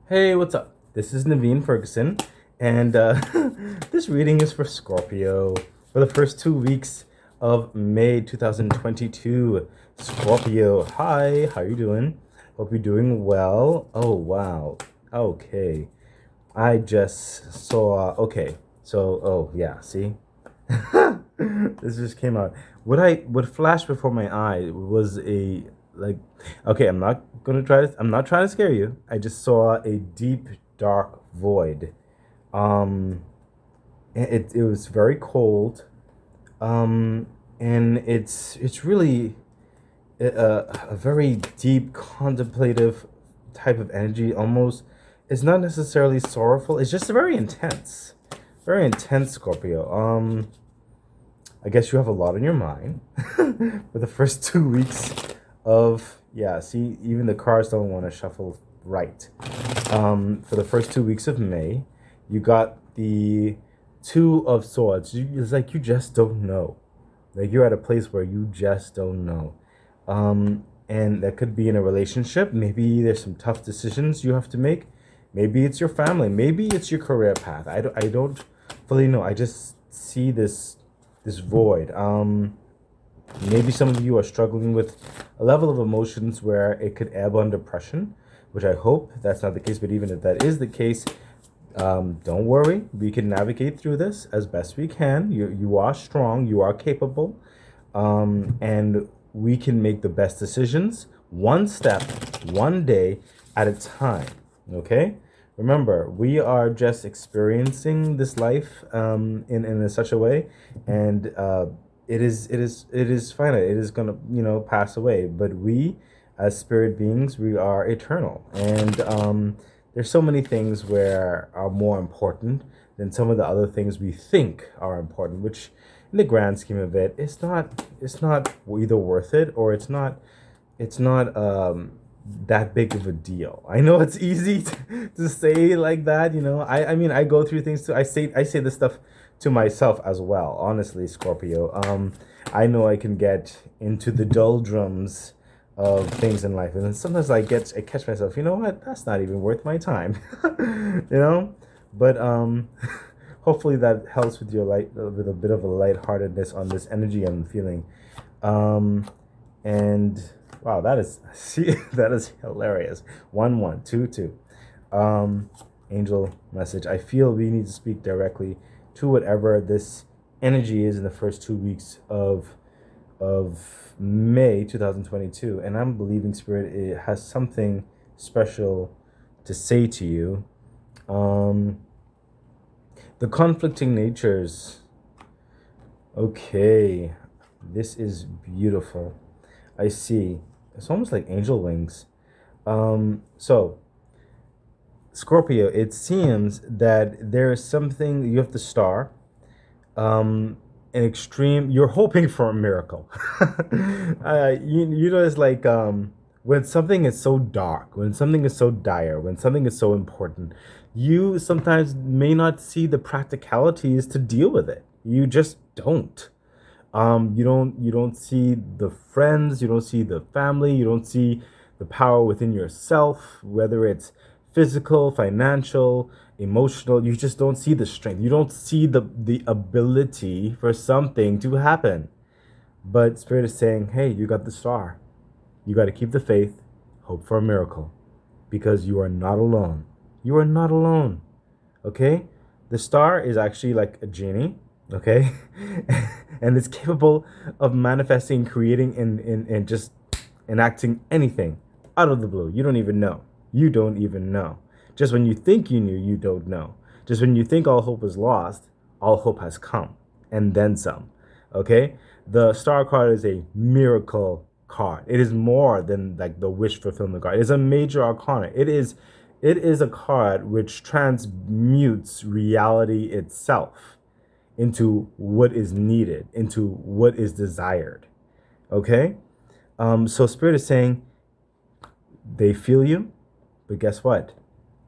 Hey, what's up? This is Naveen Ferguson, and this reading is for Scorpio for the first 2 weeks of May 2022. Scorpio, hi, how you doing? Hope you're doing well. Oh, wow. Okay. I just saw, okay. So, oh, yeah, see? This just came out. What flashed before my eye was a like okay, I'm not trying to scare you. I just saw a deep dark void. Um it was very cold. Um and it's really a very deep contemplative type of energy almost. It's not necessarily sorrowful. It's just very intense. Very intense, Scorpio. I guess you have a lot on your mind for the first 2 weeks of, yeah, see, even the cards don't want to shuffle right. For the first 2 weeks of May, you got the Two of Swords. It's like you just don't know. Like you're at a place where you just don't know. And that could be in a relationship. Maybe there's some tough decisions you have to make. Maybe it's your family. Maybe it's your career path. I don't fully know. I just see this void. Maybe some of you are struggling with a level of emotions where it could ebb on depression, which I hope that's not the case. But even if that is the case, don't worry. We can navigate through this as best we can. You are strong. You are capable, and we can make the best decisions one step, one day at a time. Okay. Remember, we are just experiencing this life in such a way, and it is finite. It is gonna pass away. But we, as spirit beings, we are eternal, and there's so many things where are more important than some of the other things we think are important. Which, in the grand scheme of it, it's not either worth it or it's not that big of a deal. I know it's easy to say like that, you know. I mean I go through things too. I say this stuff to myself as well, honestly, Scorpio. I know I can get into the doldrums of things in life, and then sometimes I catch myself, you know what, that's not even worth my time. You know? But hopefully that helps with your light with a bit of a lightheartedness on this energy I'm feeling. And wow, that is see that is hilarious. 1122. Um, Angel message. I feel we need to speak directly to whatever this energy is in the first 2 weeks of May 2022, and I'm believing Spirit it has something special to say to you. Um, the conflicting natures. Okay, this is beautiful. I see. It's almost like angel wings. So Scorpio, it seems that there is something you have the star. An extreme. You're hoping for a miracle. You know, it's like when something is so dark, when something is so dire, when something is so important, you sometimes may not see the practicalities to deal with it. You just don't. You don't see the friends, you don't see the family, you don't see the power within yourself, whether it's physical, financial, emotional. You just don't see the strength. You don't see the ability for something to happen. But Spirit is saying, hey, you got the star. You got to keep the faith, hope for a miracle, because you are not alone. You are not alone. Okay? The star is actually like a genie, okay? And it's capable of manifesting, creating, and just enacting anything out of the blue. You don't even know. You don't even know. Just when you think you knew, you don't know. Just when you think all hope is lost, all hope has come, and then some. Okay? The star card is a miracle card. It is more than like the wish fulfillment card. It is a major arcana. It is a card which transmutes reality itself into what is needed, into what is desired. Okay? So Spirit is saying they feel you, but guess what?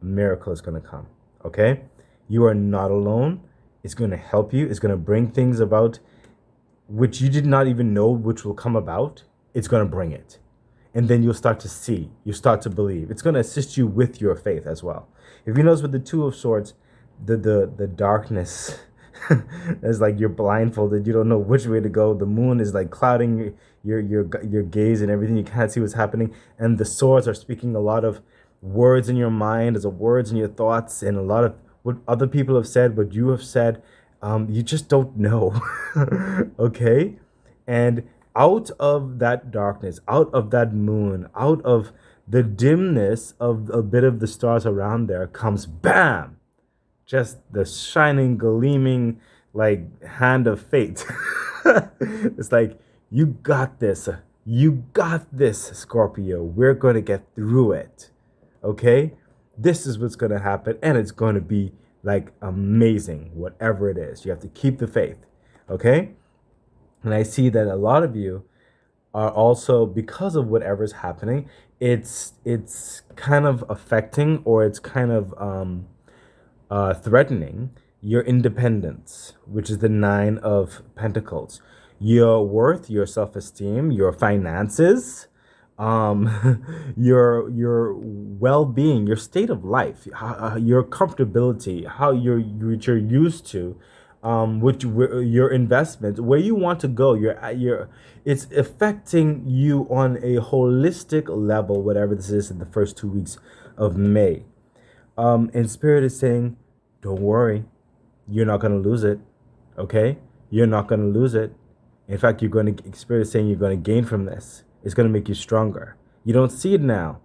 A miracle is going to come. Okay? You are not alone. It's going to help you. It's going to bring things about which you did not even know which will come about. It's going to bring it. And then you'll start to see, you start to believe. It's going to assist you with your faith as well. If you notice with the Two of Swords, the darkness is like you're blindfolded. You don't know which way to go. The moon is like clouding your gaze and everything. You can't see what's happening. And the swords are speaking a lot of words in your mind, as a words in your thoughts, and a lot of what other people have said, what you have said. You just don't know. Okay? And out of that darkness, out of that moon, out of the dimness of a bit of the stars around there comes bam, just the shining, gleaming, like hand of fate. It's like, you got this. You got this, Scorpio. We're going to get through it. Okay? This is what's going to happen, and it's going to be like amazing, whatever it is. You have to keep the faith. Okay? And I see that a lot of you are also, because of whatever's happening, it's kind of affecting, or it's kind of threatening your independence, which is the Nine of Pentacles. Your worth, your self-esteem, your finances, your well-being, your state of life, your comfortability, how what you're used to, your investments, where you want to go. It's affecting you on a holistic level, whatever this is in the first 2 weeks of May. And Spirit is saying, don't worry, you're not going to lose it. Okay? You're not going to lose it. In fact, Spirit is saying you're going to gain from this. It's going to make you stronger. You don't see it now.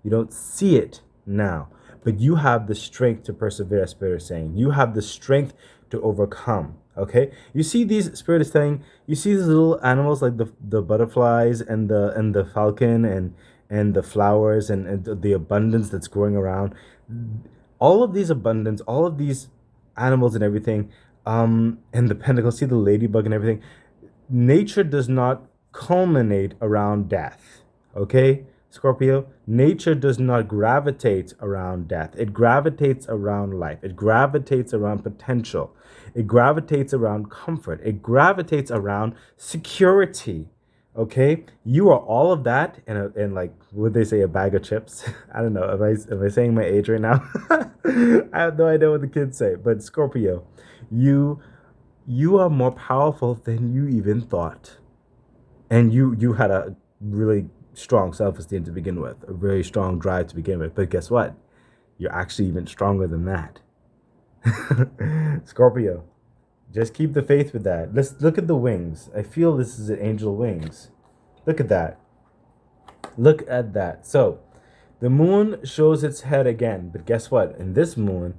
You don't see it now. But you have the strength to persevere, Spirit is saying. You have the strength to overcome. Okay? You see these, Spirit is saying, you see these little animals like the butterflies and the falcon and the flowers and the abundance that's growing around. All of these abundance, all of these animals and everything, and the pentacle, see the ladybug and everything. Nature does not culminate around death. Okay, Scorpio? Nature does not gravitate around death. It gravitates around life. It gravitates around potential. It gravitates around comfort. It gravitates around security. Okay, you are all of that, and like, would they say a bag of chips? I don't know. Am I saying my age right now? I have no idea what the kids say. But Scorpio, you are more powerful than you even thought, and you had a really strong self-esteem to begin with, a very strong drive to begin with. But guess what? You're actually even stronger than that. Scorpio, just keep the faith with that. Let's look at the wings. I feel this is an angel wings. Look at that. Look at that. So, the moon shows its head again. But guess what? In this moon,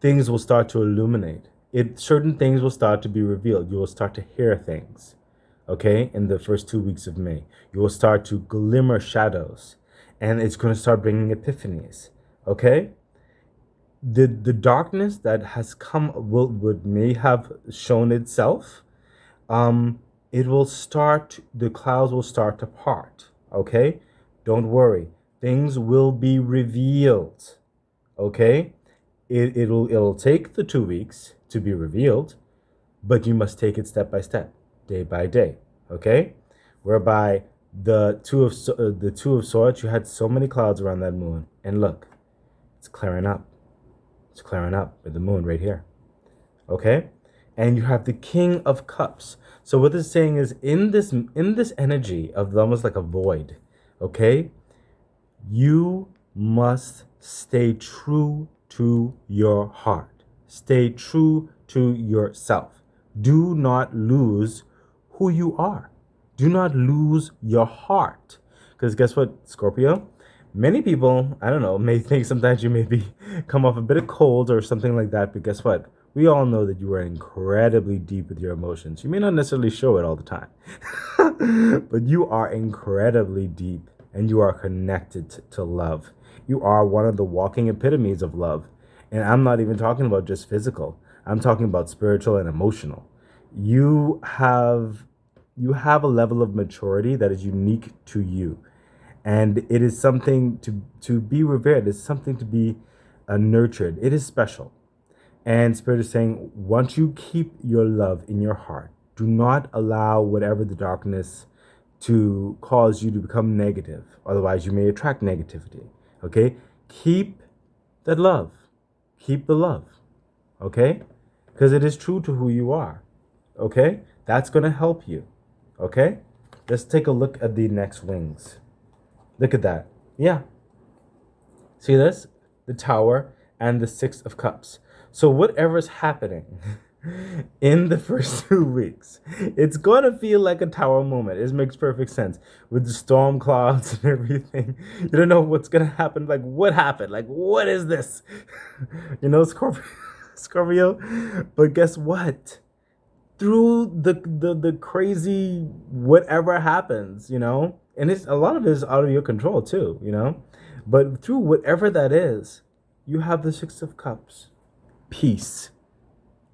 things will start to illuminate. Certain things will start to be revealed. You will start to hear things. Okay? In the first 2 weeks of May. You will start to glimmer shadows. And it's going to start bringing epiphanies. Okay? The darkness that has come may have shown itself. It will start, the clouds will start to part. Okay? Don't worry. Things will be revealed. Okay? It'll take the 2 weeks to be revealed, but you must take it step by step, day by day. Okay? Whereby the two of swords, you had so many clouds around that moon, and look, it's clearing up. It's clearing up with the moon right here. Okay? And you have the King of Cups. So what this is saying is, in this energy of almost like a void, okay, you must stay true to your heart. Stay true to yourself. Do not lose who you are. Do not lose your heart. Because guess what, Scorpio? Many people, I don't know, may think sometimes you may come off a bit of cold or something like that, but guess what? We all know that you are incredibly deep with your emotions. You may not necessarily show it all the time, but you are incredibly deep, and you are connected to love. You are one of the walking epitomes of love. And I'm not even talking about just physical. I'm talking about spiritual and emotional. You have a level of maturity that is unique to you. And it is something to be revered. It's something to be nurtured. It is special. And Spirit is saying, once you keep your love in your heart, do not allow whatever the darkness to cause you to become negative. Otherwise, you may attract negativity. Okay? Keep that love. Keep the love. Okay? Because it is true to who you are. Okay? That's going to help you. Okay? Let's take a look at the next wings. Look at that. Yeah. See this? The Tower and the Six of Cups. So whatever's happening in the first 2 weeks, it's going to feel like a Tower moment. It makes perfect sense with the storm clouds and everything. You don't know what's going to happen. Like, what happened? Like, what is this? Scorpio. Scorpio. But guess what? Through the crazy whatever happens, and it's a lot of it is out of your control too, but through whatever that is, you have the Six of Cups. Peace.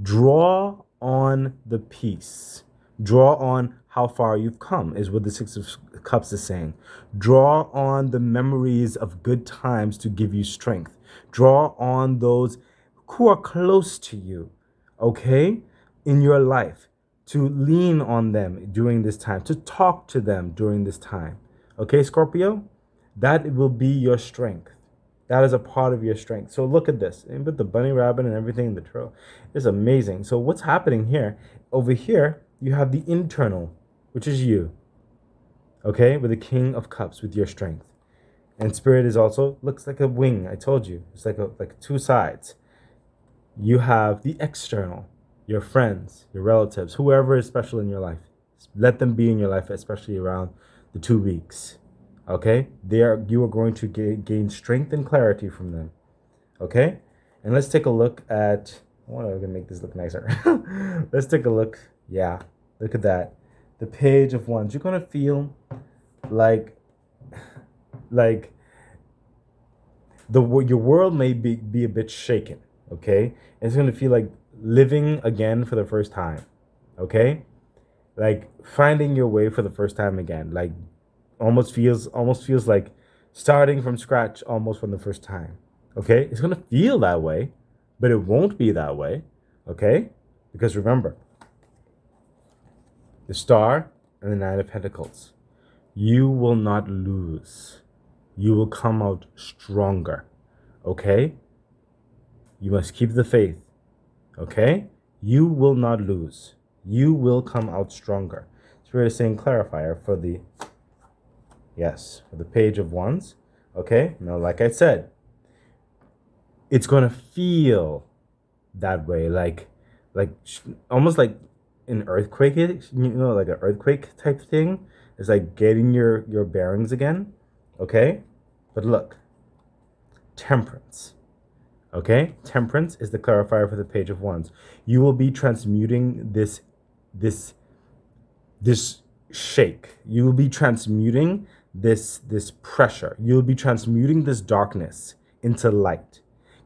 Draw on the peace. Draw on how far you've come, is what the Six of Cups is saying. Draw on the memories of good times to give you strength. Draw on those who are close to you, okay, in your life, to lean on them during this time, to talk to them during this time. Okay, Scorpio? That will be your strength. That is a part of your strength. So look at this. And with the bunny rabbit and everything in the trail, it's amazing. So what's happening here? Over here, you have the internal, which is you. Okay, with the King of Cups, with your strength. And Spirit is also, looks like a wing. I told you. It's like two sides. You have the external, your friends, your relatives, whoever is special in your life. Let them be in your life, especially around the 2 weeks. Okay? You are going to gain strength and clarity from them. Okay? And let's take a look at, I want to make this look nicer. Let's take a look. Yeah. Look at that. The Page of Wands. You're going to feel like your world may be a bit shaken. Okay? It's going to feel like living again for the first time. Okay? Like finding your way for the first time again. Like almost feels like starting from scratch almost from the first time. Okay? It's going to feel that way, but it won't be that way. Okay? Because remember, the Star and the Nine of Pentacles. You will not lose. You will come out stronger. Okay? You must keep the faith. Okay? You will not lose. You will come out stronger. Spirit is saying clarifier for the Page of Wands. Okay? Now, like I said, it's going to feel that way, like almost like an earthquake, like an earthquake type thing. It's like getting your bearings again. Okay? But look, Temperance. Okay? Temperance is the clarifier for the Page of Wands. You will be transmuting this shake. You will be transmuting this pressure. You will be transmuting this darkness into light.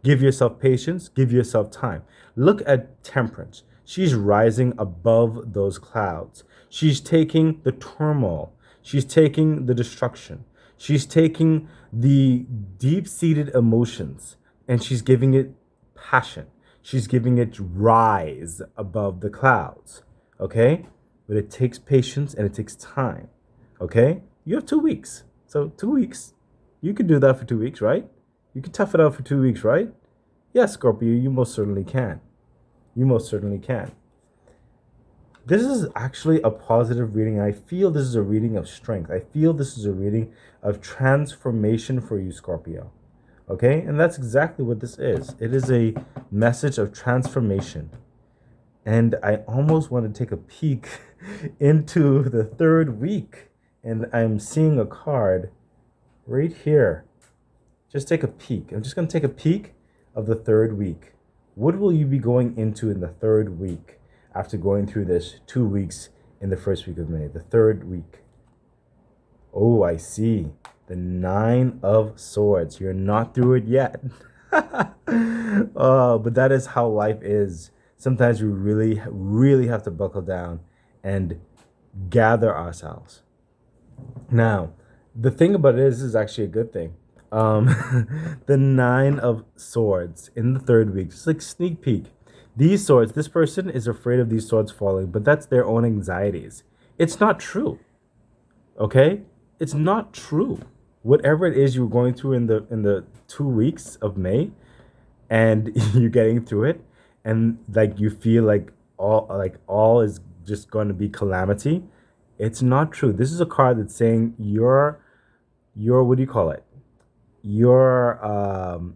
Give yourself patience. Give yourself time. Look at Temperance. She's rising above those clouds. She's taking the turmoil. She's taking the destruction. She's taking the deep-seated emotions and she's giving it passion. She's giving it rise above the clouds. Okay? But it takes patience and it takes time. Okay? You have 2 weeks. So 2 weeks. You can do that for 2 weeks, right? You can tough it out for 2 weeks, right? Yes, Scorpio, you most certainly can. You most certainly can. This is actually a positive reading. I feel this is a reading of strength. I feel this is a reading of transformation for you, Scorpio. Okay? And that's exactly what this is. It is a message of transformation. And I almost want to take a peek into the 3rd week. And I'm seeing a card right here. Just take a peek. I'm just going to take a peek of the 3rd week. What will you be going into in the 3rd week after going through this 2 weeks in the 1st week of May? The 3rd week. Oh, I see. The 9 of Swords. You're not through it yet. Oh, but that is how life is. Sometimes we really, really have to buckle down and gather ourselves. Now, the thing about it is actually a good thing. The 9 of Swords in the 3rd week. It's like sneak peek. These swords, this person is afraid of these swords falling, but that's their own anxieties. It's not true. Okay? It's not true. Whatever it is you're going through in the 2 weeks of May, and you're getting through it, and like you feel like all is just going to be calamity, it's not true. This is a card that's saying your what do you call it? Your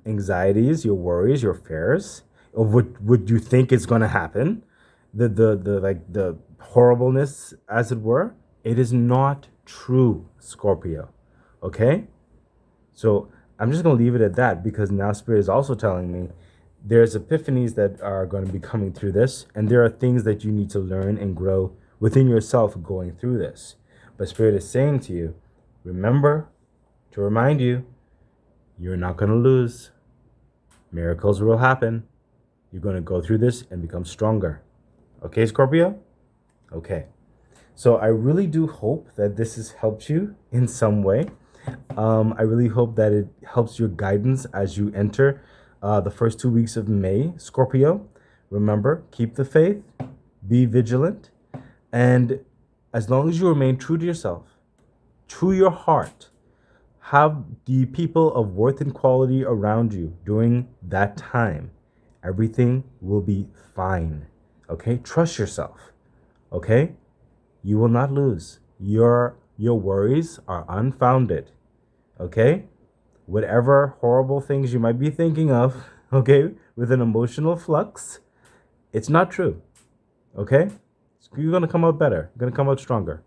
anxieties, your worries, your fears of what you think is going to happen, the like the horribleness, as it were, it is not true, Scorpio. Okay, so I'm just going to leave it at that, because now Spirit is also telling me there's epiphanies that are going to be coming through this, and there are things that you need to learn and grow within yourself going through this. But Spirit is saying to you, remember, to remind you, you're not going to lose. Miracles will happen. You're going to go through this and become stronger. Okay, Scorpio? Okay. So I really do hope that this has helped you in some way. I really hope that it helps your guidance as you enter the first 2 weeks of May, Scorpio. Remember, keep the faith, be vigilant, and as long as you remain true to yourself, true to your heart, have the people of worth and quality around you during that time, everything will be fine. Okay? Trust yourself. Okay? You will not lose. Your worries are unfounded. Okay? Whatever horrible things you might be thinking of, okay, with an emotional flux, it's not true. Okay? You're going to come out better. You're going to come out stronger.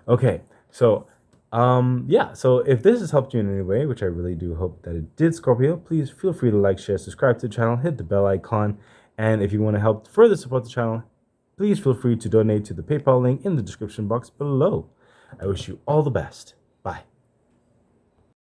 Okay. So yeah, so if this has helped you in any way, which I really do hope that it did, Scorpio, please feel free to like, share, subscribe to the channel, hit the bell icon, and if you want to help further support the channel, please feel free to donate to the PayPal link in the description box below. I wish you all the best.